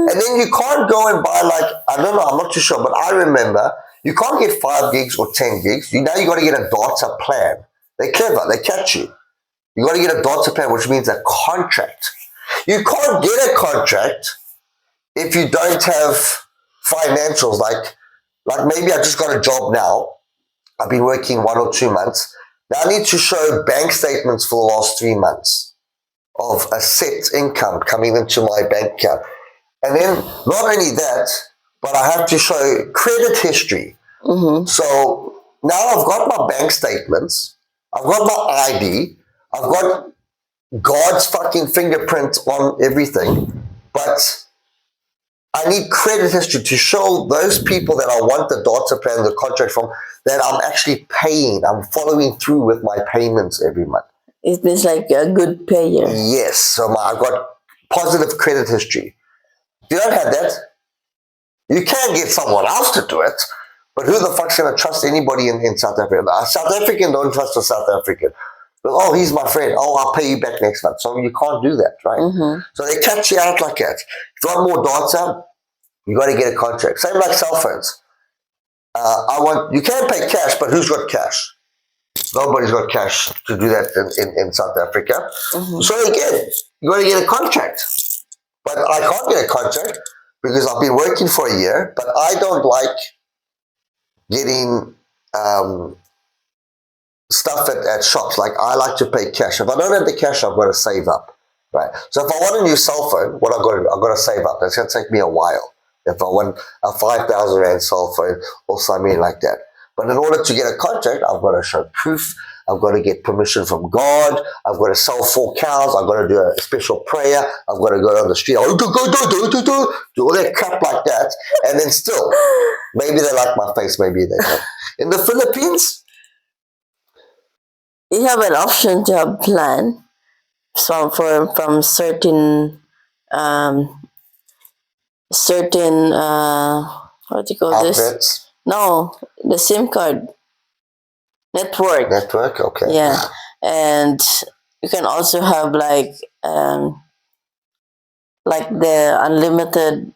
And then you can't go and buy like, I don't know, I'm not too sure, but I remember you can't get 5 gigs or 10 gigs. Now you got to get a data plan. They're clever. They catch you. You got to get a data plan, which means a contract. You can't get a contract if you don't have financials. Like maybe I just got a job now. I've been working 1 or 2 months. Now I need to show bank statements for the last 3 months of a set income coming into my bank account. And then not only that, but I have to show credit history. Mm-hmm. So now I've got my bank statements. I've got my ID. I've got God's fucking fingerprint on everything. But I need credit history to show those people that I want the data plan, the contract from, that I'm actually paying. I'm following through with my payments every month. It means like a good payer. Yes, so I've got positive credit history. If you don't have that, you can get someone else to do it, but who the fuck's going to trust anybody in South Africa? A South African don't trust a South African. But, oh, he's my friend. Oh, I'll pay you back next month. So you can't do that, right? Mm-hmm. So they catch you out like that. If you want more data, you got to get a contract. Same like cell phones. You can pay cash, but who's got cash? Nobody's got cash to do that in South Africa. Mm-hmm. So again, you got to get a contract. But I can't get a contract because I've been working for a year, but I don't like getting stuff at shops. Like, I like to pay cash. If I don't have the cash, I've got to save up, right? So if I want a new cell phone, what I've got to do? I've got to save up. That's going to take me a while. If I want a 5,000 Rand cell phone or something like that. But in order to get a contract, I've got to show proof. I've got to get permission from God. I've got to sell 4 cows. I've got to do a special prayer. I've got to go down the street. Do all that crap like that. And then still, maybe they like my face, maybe they don't. In the Philippines, You have an option to have plan from certain what do you call this? outlets, No, the SIM card network. okay. Yeah, and you can also have like the unlimited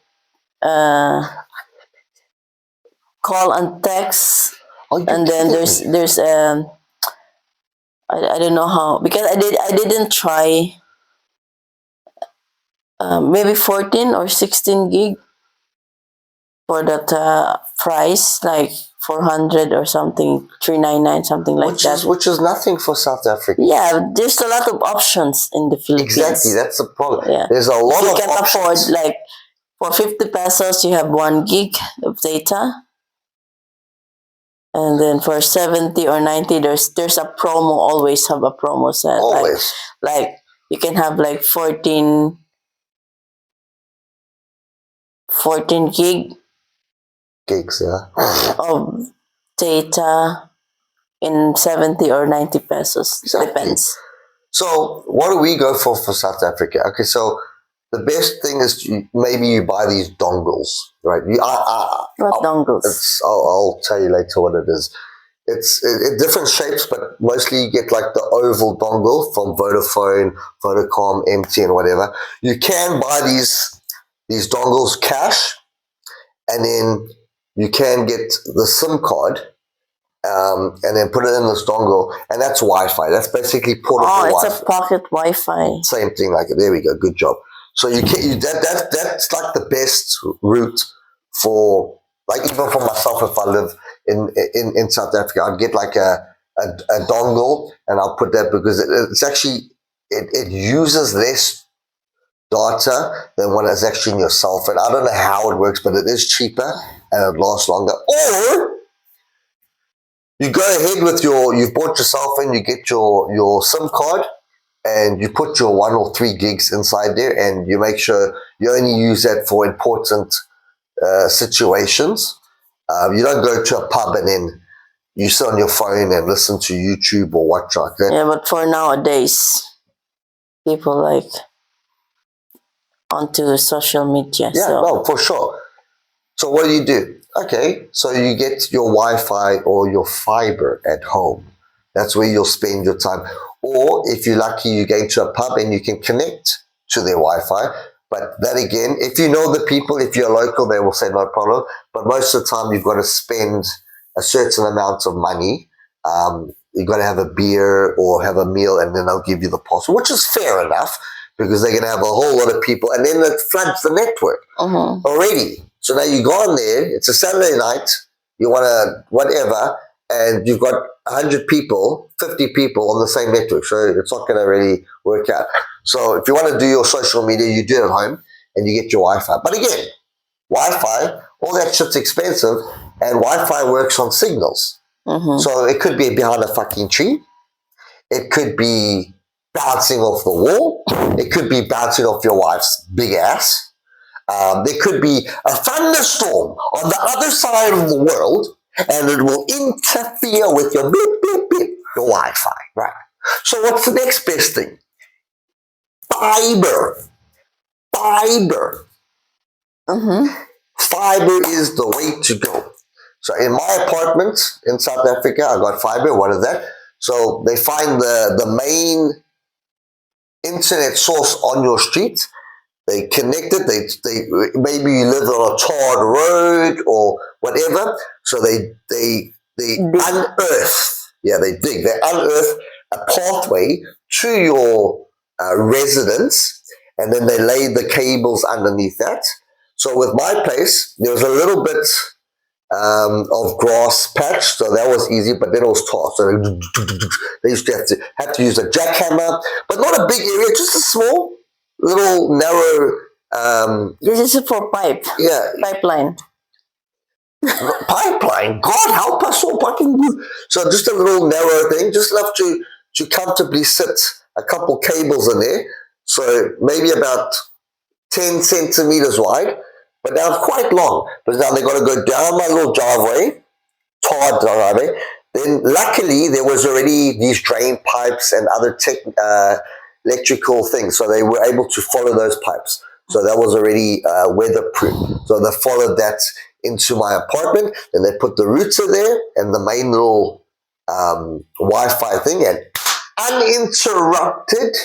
call and text, Oh, you and then kidding me? there's I don't know how, because I didn't try maybe 14 or 16 gig for that price, like 400 or something, 399, something like that. Which is nothing for South Africa. Yeah, there's a lot of options in the Philippines. Exactly, that's the problem. Yeah. There's a lot you of can options. afford, like, for 50 pesos, you have 1 gig of data. And then for 70 or 90, there's a promo, always have a promo set. Always. Like you can have like 14 gig Gigs, yeah. of data in 70 or 90 pesos. Exactly. Depends. So what do we go for South Africa? Okay, so the best thing is maybe you buy these dongles, right? What dongles? I'll tell you later what it is. It's different shapes, but mostly you get like the oval dongle from Vodafone, Vodacom, MTN, whatever. You can buy these dongles cash, and then you can get the SIM card, and then put it in this dongle, and that's Wi-Fi. That's basically portable Wi-Fi. It's a pocket Wi-Fi. Same thing like it. There we go. Good job. So that's like the best route for, like, even for myself, if I live in South Africa, I'd get like a dongle, and I'll put that because it's actually it uses less data than what is actually in your cell phone. I don't know how it works, but it is cheaper and it lasts longer. Or you go ahead with you've bought your cell phone, you get your SIM card, and you put your 1 or 3 gigs inside there, and you make sure you only use that for important situations. You don't go to a pub and then you sit on your phone and listen to YouTube or watch like that. Yeah, but for nowadays, people like onto social media. Yeah, so. no, for sure. So what do? Okay, so you get your Wi-Fi or your fiber at home. That's where you'll spend your time. Or if you're lucky, you go to a pub and you can connect to their Wi-Fi. But that again, if you know the people, if you're local, they will say no problem. But most of the time, you've got to spend a certain amount of money. You've got to have a beer or have a meal, and then they'll give you the password, which is fair enough because they're going to have a whole lot of people. And then it floods the network already. So now you go on there, it's a Saturday night, you want to whatever, and you've got 100 people, 50 people on the same network. So it's not going to really work out. So if you want to do your social media, you do it at home and you get your Wi-Fi. But again, Wi-Fi, all that shit's expensive, and Wi-Fi works on signals. So it could be behind a fucking tree. It could be bouncing off the wall. It could be bouncing off your wife's big ass. There could be a thunderstorm on the other side of the world, and it will interfere with your beep, beep, beep, your Wi-Fi, right? So what's the next best thing? Fiber. Fiber. Fiber is the way to go. So in my apartment in South Africa, I got fiber. What is that? So they find the main internet source on your street. They connect it. They maybe you live on a tarred road or whatever. So they unearth. Yeah, they dig. They unearth a pathway to your residence, and then they lay the cables underneath that. So with my place, there was a little bit of grass patch, so that was easy, but then it was tar. So they used to have to use a jackhammer, but not a big area, just a small, little, narrow. This is for pipeline. Pipeline. God help us all. So just a little narrow thing, just enough to comfortably sit a couple cables in there. So maybe about 10 centimeters wide. But now it's quite long, because now they've got to go down my little driveway, tarred driveway. Then luckily there was already these drain pipes and other electrical things, so they were able to follow those pipes. So that was already weatherproof. So they followed that into my apartment, and they put the router there and the main little Wi-Fi thing, and uninterrupted,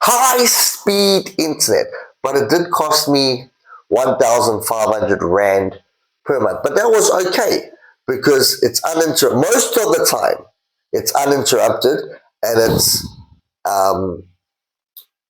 high-speed internet. But it did cost me 1,500 Rand per month. But that was okay, because it's uninterrupted. Most of the time, it's uninterrupted, and it's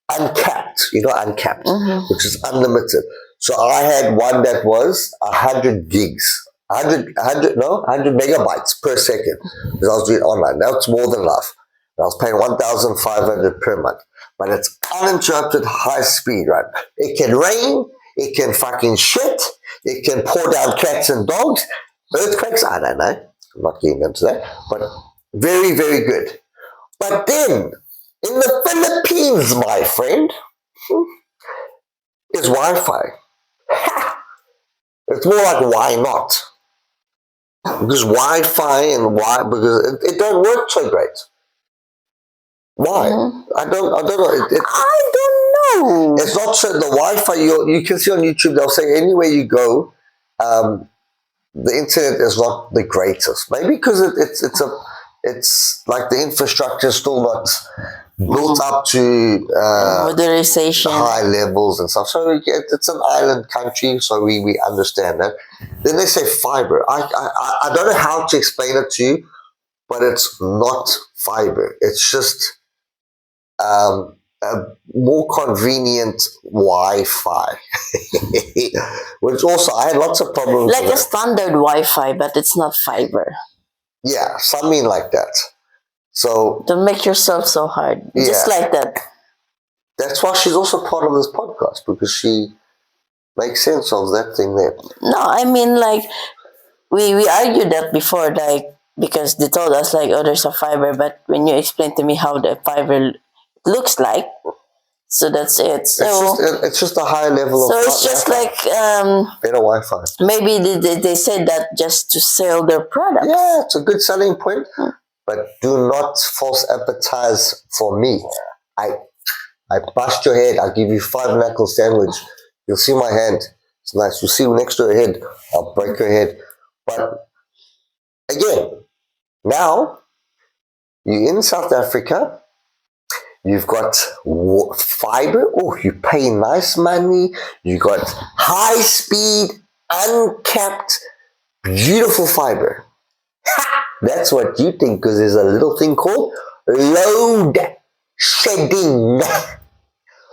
uncapped, uncapped, which is unlimited. So I had one that was 100 gigs, 100 megabytes per second, because I was doing online. Now it's more than enough. I was paying 1,500 per month, but it's uninterrupted, high speed, right? It can rain, it can fucking shit, it can pour down cats and dogs, earthquakes, I don't know. I'm not getting into that, but very, very good. But then, in the Philippines, my friend, is Wi-Fi. It's more like, why not? Because Wi-Fi because it don't work so great. Why? I don't know. I don't know. It's not so. The Wi-Fi you can see on YouTube, they'll say anywhere you go, the internet is not the greatest. Maybe because it's like the infrastructure is still not built up to modernization, high levels and stuff. So it's an island country, so we understand that. Then they say fiber. I don't know how to explain it to you, but it's not fiber. It's just a more convenient Wi-Fi. Which also, I had lots of problems like with a standard Wi-Fi, but it's not fiber. Yeah, something like that. So don't make yourself so hard. Yeah. Just like that. That's why she's also part of this podcast, because she makes sense of that thing there. No, I mean, like, we argued that before, like, because they told us, like, oh, there's a fiber, but when you explained to me how the fiber looks like, so that's it. So it's just a high level of. So it's just Wi-Fi. like Better Wi-Fi. Maybe they said that just to sell their product. Yeah, it's a good selling point, but do not false advertise for me. I bust your head. I'll give you 5 knuckle sandwich. You'll see my hand. It's nice. You'll see next to your head. I'll break your head. But again, now you're in South Africa. You've got fiber. Oh, you pay nice money. You got high speed, uncapped, beautiful fiber. That's what you think, because there's a little thing called load shedding.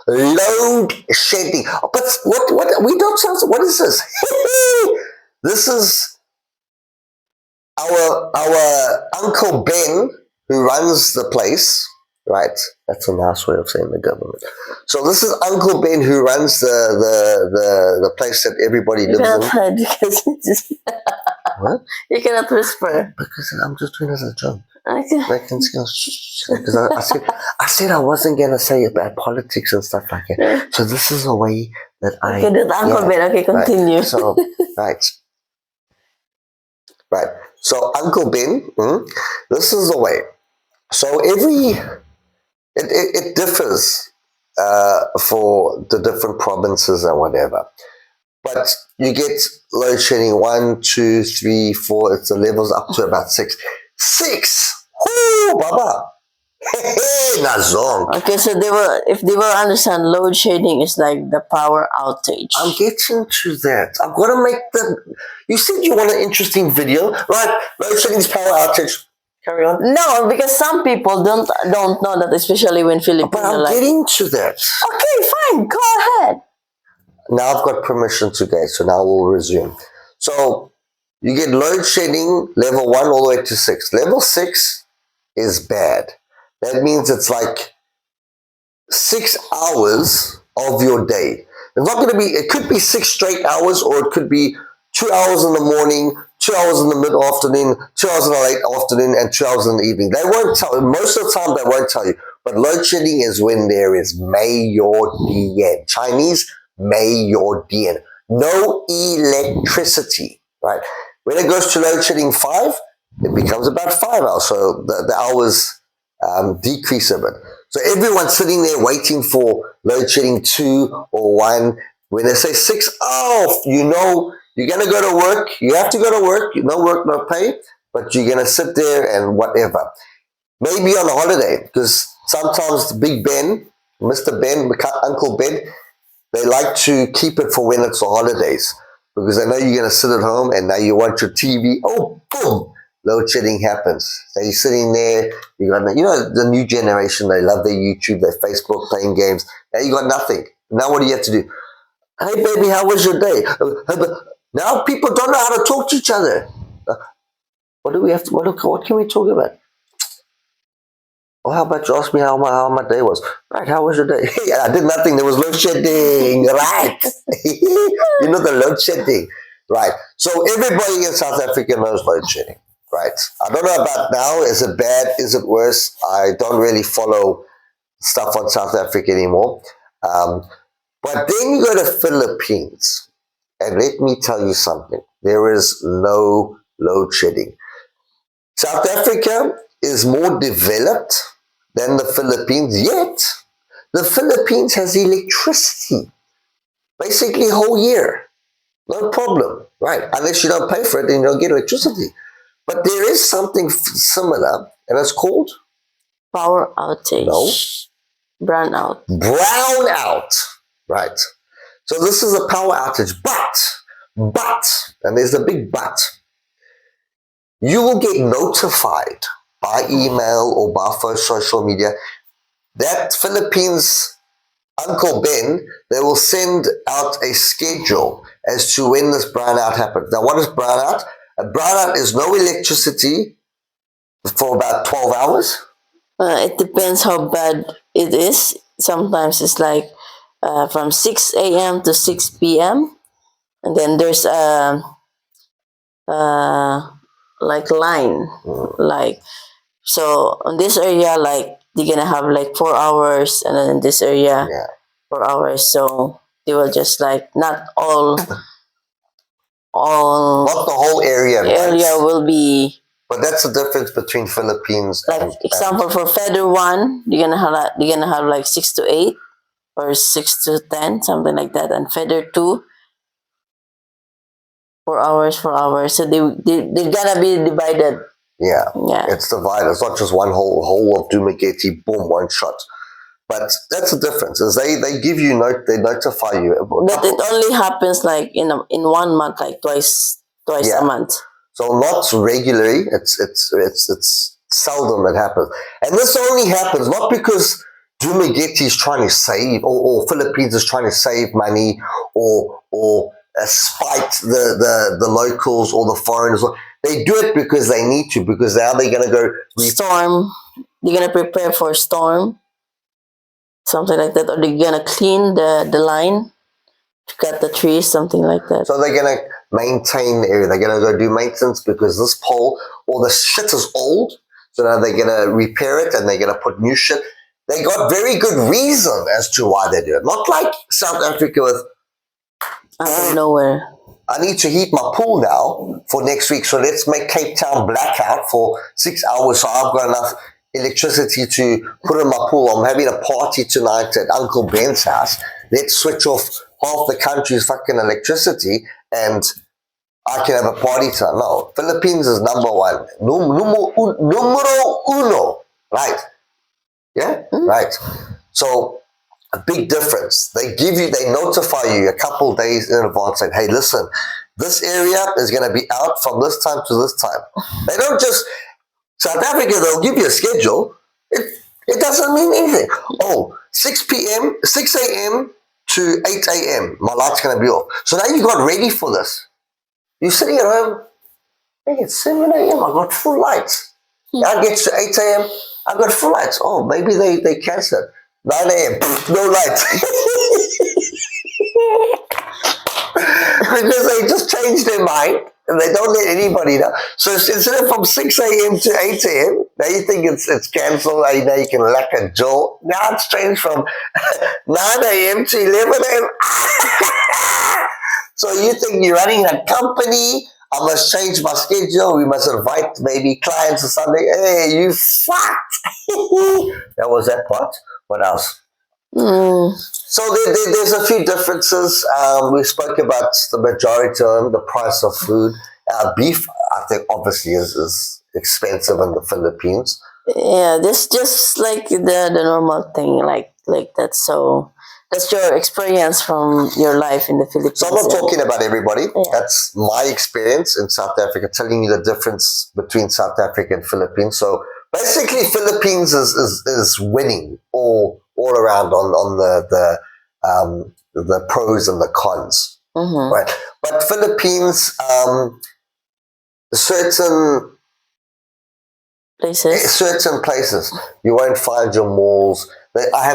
Load shedding. But what we don't sound. What is this? This is our Uncle Ben, who runs the place. Right, that's a nice way of saying the government. So this is Uncle Ben, who runs the place that everybody lives in. Because What? You cannot whisper. Because I'm just doing it as a joke. Okay. They can go, because I said I wasn't gonna say about politics and stuff like that. So this is a way that I. Okay, that's Uncle yeah, Ben. Okay, continue. Right. So right. So Uncle Ben, this is the way. So it differs for the different provinces and whatever. But you get load shedding 1, 2, 3, 4. It's the levels up to about 6. 6. Whoo, Baba. Hey, Nazong. Okay, so if they will understand, load shedding is like the power outage. I'm getting to that. I'm gonna make You said you want an interesting video, right? Load shedding's power outage. Carry on. No, because some people don't know that, especially when Filipino. But I'm getting to that. Okay, fine. Go ahead. Now I've got permission to go, so now we'll resume. So you get load shedding level 1 all the way to 6. Level 6 is bad. That means it's like 6 hours of your day. It's not going to be, it could be 6 straight hours, or it could be 2 hours in the morning, 2 hours in the mid afternoon, 2 hours in the late afternoon, and 2 hours in the evening. They won't tell you. Most of the time, they won't tell you. But load shedding is when there is Mayor Chinese, Mayor no electricity, right? When it goes to load shedding 5, it becomes about 5 hours. So the hours decrease a bit. So everyone's sitting there waiting for load shedding 2 or 1. When they say 6, you know you're going to go to work. You have to go to work. No work, no pay. But you're going to sit there and whatever. Maybe on a holiday, because sometimes Big Ben, Mr. Ben, Uncle Ben, they like to keep it for when it's the holidays, because they know you're going to sit at home and now you want your TV. Oh, boom, load shedding happens. So you're sitting there, you got, the new generation, they love their YouTube, their Facebook, playing games. Now you got nothing. Now what do you have to do? Hey, baby, how was your day? Now people don't know how to talk to each other. What do we have to, what can we talk about? Oh, how about you ask me how my day was? Right, how was your day? I did nothing. There was load shedding. Right. You know the load shedding. Right. So everybody in South Africa knows load shedding. Right. I don't know about now. Is it bad? Is it worse? I don't really follow stuff on South Africa anymore. But then you go to Philippines. And let me tell you something. There is no load shedding. South Africa is more developed than the Philippines, yet the Philippines has electricity basically whole year. No problem, right? Unless you don't pay for it and you don't get electricity. But there is something similar, and it's called power outage. No. Brownout. Brownout, right? So this is a power outage, but, and there's a big but, you will get notified by email or by social media that Philippines Uncle Ben, they will send out a schedule as to when this brownout happens. Now, what is brownout? A brownout is no electricity for about 12 hours. It depends how bad it is. Sometimes it's like from 6 a.m. to 6 p.m. And then there's like line, like, so on this area, like they're gonna have like 4 hours, and then in this area, 4 hours. So they will just like not the whole area. Will be. But that's the difference between Philippines. Like example for Feather 1, you're gonna have like 6 to 8 or 6 to 10, something like that, and Feather 2. 4 hours, 4 hours. So they're gonna be divided. Yeah. It's divided. It's not just one whole of Dumaguete, boom, one shot. But that's the difference. Is they give you they notify you. But it only happens like in 1 month, like twice a month. So not regularly. It's seldom it happens. And this only happens not because Dumaguete is trying to save, or Philippines is trying to save money, or spite the locals or the foreigners. They do it because they need to, because now they're going to go storm. They're going to prepare for storm, something like that, or they're going to clean the line, to cut the trees, something like that. So they're going to maintain the area. They're going to go do maintenance because this pole or the shit is old. So now they're gonna repair it and they're gonna put new shit. They got very good reason as to why they do it. Not like South Africa with, Out of nowhere. I need to heat my pool now for next week, so let's make Cape Town blackout for 6 hours so I've got enough electricity to put in my pool. I'm having a party tonight at Uncle Ben's house. Let's switch off half the country's fucking electricity and I can have a party time. No, Philippines is number one. Numero uno. Right. Yeah? Right. So, a big difference. They notify you a couple days in advance saying, hey, listen, this area is going to be out from this time to this time. They don't just, South Africa, they'll give you a schedule. It doesn't mean anything. Oh, 6 a.m. to 8 a.m., my light's going to be off. So now you got ready for this. You're sitting at home, hey, it's 7 a.m., I got full lights. Now it gets to 8 a.m., I got full lights. Oh, maybe they cancel it. 9 a.m., no lights. Because they just changed their mind and they don't let anybody know. So instead of from 6 a.m. to 8 a.m., now you think it's cancelled, now you can lack a jolt. Now it's changed from 9 a.m. to 11 a.m. So you think you're running a company, I must change my schedule, we must invite maybe clients or something. Hey, you fucked. That was that part. What else? So there's a few differences. We spoke about the majority of them, the price of food. Beef, I think, obviously is expensive in the Philippines. Yeah, this just like the normal thing, like that. So that's your experience from your life in the Philippines. So I'm not talking about everybody. Yeah. That's my experience in South Africa, telling you the difference between South Africa and Philippines. So basically, Philippines is winning all around on the pros and the cons, right? But Philippines, certain places you won't find your malls. I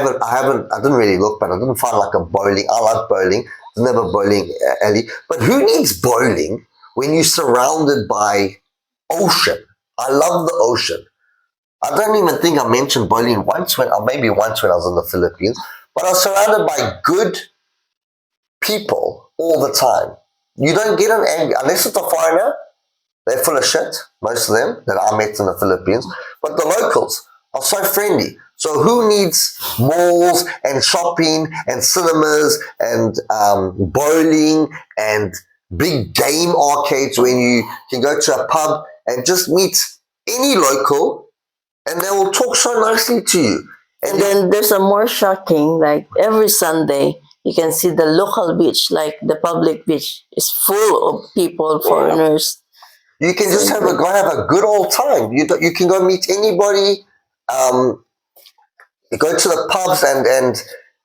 didn't really look, but I didn't find like a bowling. I love bowling. There's never bowling alley. But who needs bowling when you're surrounded by ocean? I love the ocean. I don't even think I mentioned bowling once maybe once when I was in the Philippines, but I was surrounded by good people all the time. You don't get an angry, unless it's a foreigner, they're full of shit, most of them that I met in the Philippines, but the locals are so friendly. So who needs malls and shopping and cinemas and bowling and big game arcades when you can go to a pub and just meet any local and they will talk so nicely to you. And then there's a more shocking, like every Sunday, you can see the local beach, like the public beach, is full of people, foreigners. You can just have a good old time. You can go meet anybody. You go to the pubs and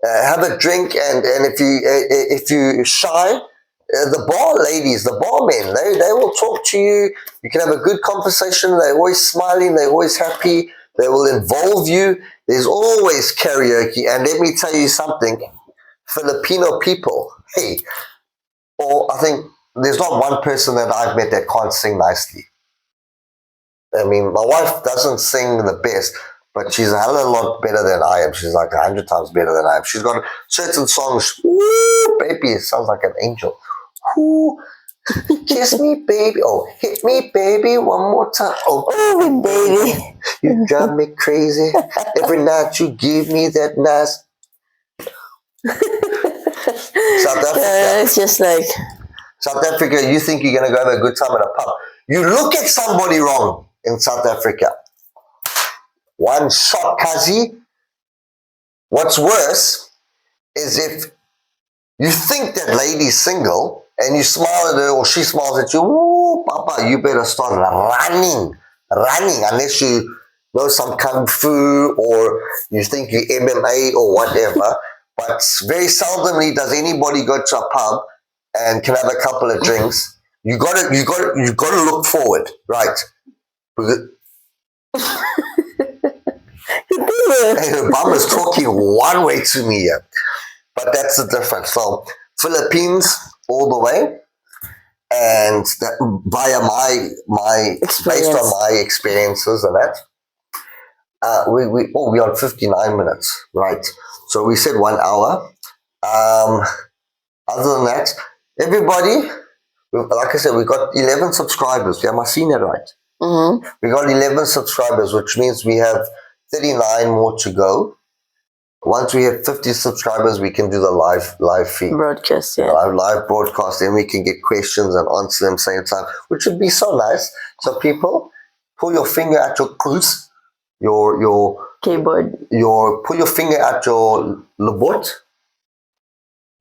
have a drink. And if you're shy, the bar ladies, the barmen, they will talk to you. You can have a good conversation. They're always smiling. They're always happy. They will involve you. There's always karaoke. And let me tell you something, Filipino people, hey, or I think there's not one person that I've met that can't sing nicely. I mean, my wife doesn't sing the best, but she's a hell of a lot better than I am. She's like 100 times better than I am. She's got certain songs, woo, baby, it sounds like an angel. Woo, kiss me, baby. Oh, hit me, baby, one more time. Oh, baby, you drive me crazy. Every night you give me that nice. South Africa. It's just like South Africa, you think you're going to go have a good time at a pub. You look at somebody wrong in South Africa. One shot, Kazi. What's worse is if you think that lady's single and you smile at her or she smiles at you, woo, Papa, you better start running, unless you know some kung fu or you think you MMA or whatever. But very seldomly does anybody go to a pub and can have a couple of drinks. You got to look forward, right? Obama's talking one way to me here, but that's the difference. So Philippines all the way, and that via my based on my experiences and that. we're on 59 minutes, right? So we said 1 hour. Other than that, everybody, like I said, we got 11 subscribers. Am I seeing it right? Mm-hmm. We got 11 subscribers, which means we have 39 more to go. Once we have 50 subscribers, we can do the live feed. Broadcast, yeah. Live broadcast, then we can get questions and answer them same time, which would be so nice. So people, pull your finger at your cruise, your Keyboard. pull your finger at your labot.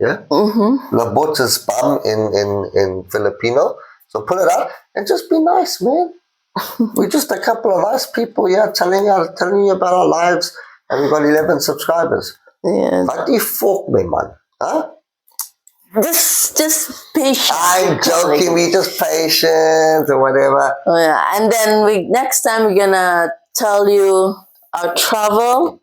Yeah? Mm-hmm. Labot is bum in Filipino. So pull it out and just be nice, man. We're just a couple of nice people here telling you about our lives, and we've got 11 subscribers. Yeah. What the fuck, me, man? Huh? Just patience. I'm joking, we just patient or whatever. Oh yeah, and then next time we're gonna tell you our travel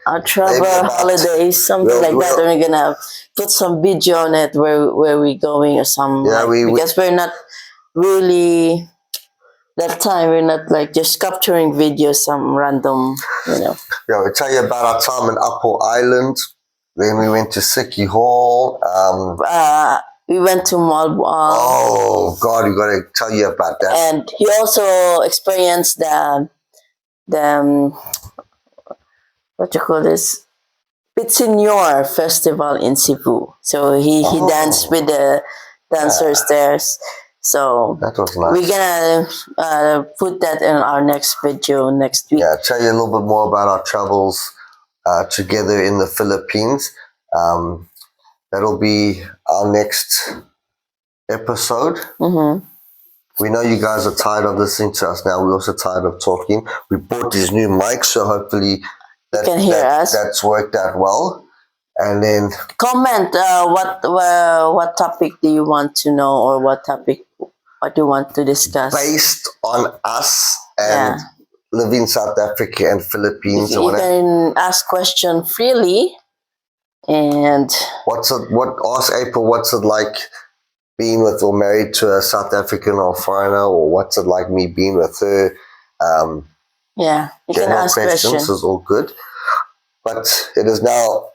Maybe about- holidays, something we'll- like that. we'll- And we're gonna put some video on it where we're going or something. Yeah, because we're not really that time. We're not like just capturing videos, some random, Yeah, we'll tell you about our time in Apple Island. Then we went to Siki Hall. We went to Malbo, Oh God, we gotta tell you about that. and he also experienced the what you call this Pitsenor festival in Cebu. So he Oh. danced with the dancers there. So That was nice. we're gonna put that in our next video next week. Yeah, tell you a little bit more about our travels together in the Philippines. That'll be our next episode. Mm-hmm. We know you guys are tired of listening to us now. We're also tired of talking. We bought these new mics, so hopefully can hear us. That's worked out well. And then Comment what topic do you want to know, or what you want to discuss. based on us and living in South Africa and Philippines, You can ask question freely, and ask April, what's it like being with or married to a South African or foreigner, or what's it like me being with her? you can General ask questions questions. is all good. But it is now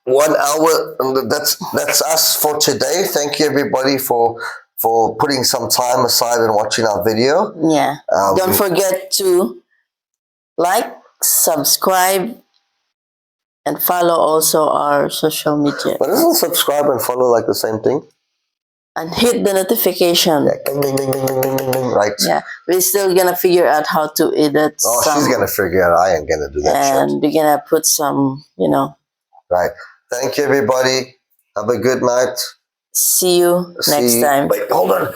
1 hour, and that's us for today. Thank you everybody for putting some time aside and watching our video. Yeah. Don't forget to like, subscribe, and follow also our social media. But isn't subscribe and follow like the same thing? And hit the notification. Yeah, ding, ding, ding, ding, ding, ding, ding, right? Yeah. We're still gonna figure out how to edit Oh, some, she's gonna figure it out. I ain't gonna do that shit. and we're gonna put some, Right. Thank you, everybody. Have a good night. see you next time. Wait, hold on.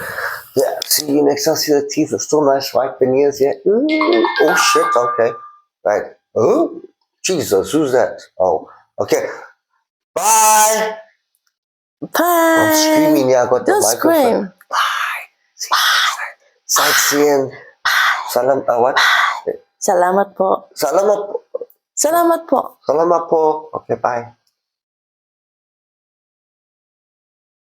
Yeah, see you next time. See the teeth are still nice, right? Veneers, yeah. Ooh. Oh, shit. Okay. Right. Oh, Jesus. Who's that? Oh, okay. Bye. Bye. I'm screaming. Yeah, I got the Don't microphone. scream. Bye. Sightseeing. Salam. What? Salamat po. Salamat po. Salamat po. Salamat po. Okay, bye.